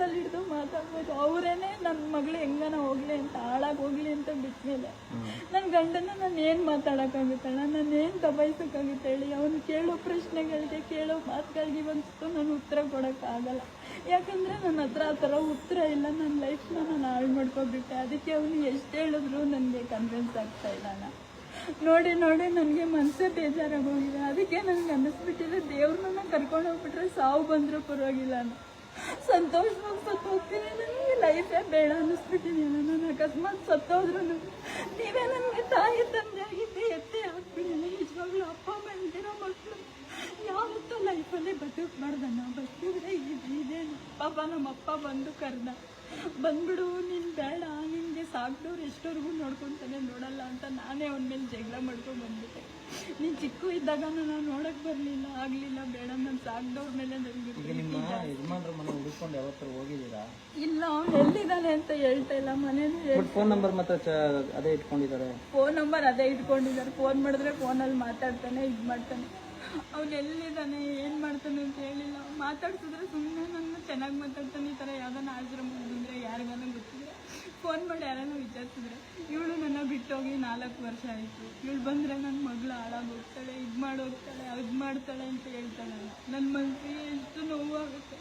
ಕಾಲಲ್ಲಿ ಹಿಡಿದು ಮಾತಾಡ್ಬೋದು. ಅವರೇನೆ ನನ್ನ ಮಗಳು ಹೆಂಗನ ಹೋಗ್ಲಿ ಅಂತ, ಹಾಳಾಗಿ ಹೋಗ್ಲಿ ಅಂತ ಬಿಟ್ಮೇಲೆ ನನ್ನ ಗಂಡನ ನಾನು ಏನು ಮಾತಾಡೋಕ್ಕಾಗುತ್ತಲ್ಲ, ನಾನು ಏನು ದಬಾಯಿಸೋಕ್ಕಾಗುತ್ತೆ ಹೇಳಿ? ಅವನು ಕೇಳೋ ಪ್ರಶ್ನೆಗಳಿಗೆ, ಕೇಳೋ ಮಾತುಗಳಿಗೆ ಇವತ್ತು ನಾನು ಉತ್ತರ ಕೊಡೋಕ್ಕಾಗಲ್ಲ. ಯಾಕಂದರೆ ನನ್ನ ಹತ್ರ ಆ ಥರ ಉತ್ತರ ಇಲ್ಲ. ನನ್ನ ಲೈಫ್ನ ನಾನು ಹಾಳು ಮಾಡ್ಕೊಬಿಟ್ಟೆ. ಅದಕ್ಕೆ ಅವನು ಎಷ್ಟು ಹೇಳಿದ್ರು ನನಗೆ ಕನ್ವಿನ್ಸ್ ಆಗ್ತಾ ಇಲ್ಲ. ನೋಡಿ ನನಗೆ ಮನಸ್ಸೇ ಬೇಜಾರಾಗೋಗಿದೆ. ಅದಕ್ಕೆ ನನಗೆ ಅನ್ನಿಸ್ಬಿಟ್ಟಿದೆ, ದೇವ್ರನ್ನ ಕರ್ಕೊಂಡು ಹೋಗ್ಬಿಟ್ರೆ ಸಾವು ಬಂದರೂ ಪರವಾಗಿಲ್ಲ, ಸಂತೋಷವಾಗಿ ಸತ್ತು ಹೋಗ್ತೀನಿ, ನನಗೆ ಲೈಫೇ ಬೇಡ ಅನ್ನಿಸ್ಬಿಟ್ಟಿದೆಯಲ್ಲ. ನಾನು ಅಕಸ್ಮಾತ್ ಸತ್ತೋದ್ರೂ ನೀವೇ ನನಗೆ ತಾಯಿ ತಂದೆ ಆಗಿದ್ದೆ, ಎತ್ತಿ ಹಾಕ್ಬಿಡಿ. ನಿಜವಾಗ್ಲೂ ಅಪ್ಪ ಅಮ್ಮ ಇಲ್ದಿರೋ ಮಕ್ಕಳು ಯಾವತ್ತೂ ಲೈಫಲ್ಲಿ ಬದುಕಬಾರ್ದಣ್ಣ. ಬದುಕಿದ್ರೆ ಇದೇನು ಪಾಪ. ನಮ್ಮಪ್ಪ ಬಂದು ಕರೆದ, ಬಂದ್ಬಿಡು, ನೀನು ಬೇಡ, ನಿನಗೆ ಸಾಕ್ದವ್ರು ಎಷ್ಟವರೆಗೂ ನೋಡ್ಕೊತಾನೆ, ನೋಡಲ್ಲ ಅಂತ ನಾನೇ ಅವನ ಮೇಲೆ ಜಗಳ ಮಾಡ್ಕೊಂಡು ಬಂದ್ಬಿಟ್ಟೆ. ನೀನು ಚಿಕ್ಕ ಇದ್ದಾಗ ನಾನು ನೋಡೋಕ್ಕೆ ಬರಲಿಲ್ಲ, ಆಗಲಿಲ್ಲ, ಬೇಡ, ನಾನು ಸಾಕ್ದವ್ರ ಮೇಲೆ ನನಗೆ ಹುಡುಕೊಂಡು ಯಾವತ್ತೂ ಹೋಗಿದ್ದೀರಾ? ಇಲ್ಲ, ಅವ್ನು ಎಲ್ಲಿದ್ದಾನೆ ಅಂತ ಹೇಳ್ತಾ ಇಲ್ಲ. ಮನೇಲಿ ಫೋನ್ ನಂಬರ್ ಮತ್ತೆ ಅದೇ ಇಟ್ಕೊಂಡಿದ್ದಾರೆ. ಫೋನ್ ನಂಬರ್ ಅದೇ ಇಟ್ಕೊಂಡಿದ್ದಾರೆ. ಫೋನ್ ಮಾಡಿದ್ರೆ ಫೋನಲ್ಲಿ ಮಾತಾಡ್ತಾನೆ, ಇದು ಮಾಡ್ತಾನೆ. ಅವ್ನು ಎಲ್ಲಿದ್ದಾನೆ, ಏನು ಮಾಡ್ತಾನೆ ಅಂತ ಹೇಳಿಲ್ಲ. ಮಾತಾಡ್ಸಿದ್ರೆ ಸುಮ್ಮನೆ ನನ್ನ ಚೆನ್ನಾಗಿ ಮಾತಾಡ್ತಾನೆ. ಈ ಥರ ಯಾವ್ದಾನ ಆಶ್ರಮ ಬಂದರೆ ಯಾರಿಗಾನ ಗೊತ್ತಿದ್ರೆ ಫೋನ್ ಮಾಡಿ ಯಾರನ್ನ ವಿಚಾರಿಸಿದ್ರೆ, ಇವಳು ನನ್ನ ಬಿಟ್ಟೋಗಿ 4 ವರ್ಷ ಆಯಿತು, ಇವಳು ಬಂದರೆ ನನ್ನ ಮಗಳು ಹಾಳಾಗೋಗ್ತಾಳೆ, ಇದು ಮಾಡೋಗ್ತಾಳೆ, ಅದು ಮಾಡ್ತಾಳೆ ಅಂತ ಹೇಳ್ತಾಳೆ. ನನ್ನ ಮನಸ್ಸಿಗೆ ಎಷ್ಟು ನೋವಾಗುತ್ತೆ.